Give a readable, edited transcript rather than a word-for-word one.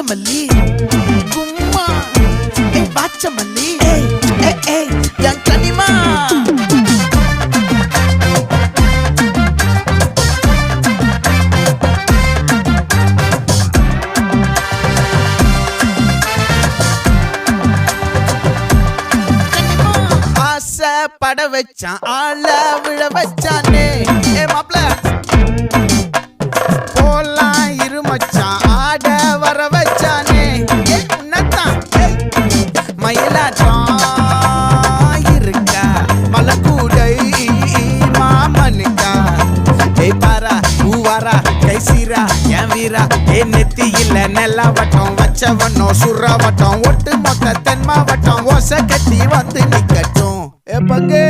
வாச்சமல்லி கும்மா வாச்சமல்லி என் கனிமா பட வச்சான் ஆள விழ வச்சானே மாப்ள போலாம் இருமச்சான் ஆட வர வச்சானே உன்னத்தான் மயிலாட்டம் இருக்கா மலக்கூடை மாமனுக்கா பாரா பூவாரா கைசீரா என் வீரா நெத்தி இல்ல நெல்லா வட்டம் வச்சவனோ சுறா வட்டம் ஒட்டு மொத்த தென் மாவட்டம் ஓசை கட்டி வந்து நிக்கட்டும் பங்கே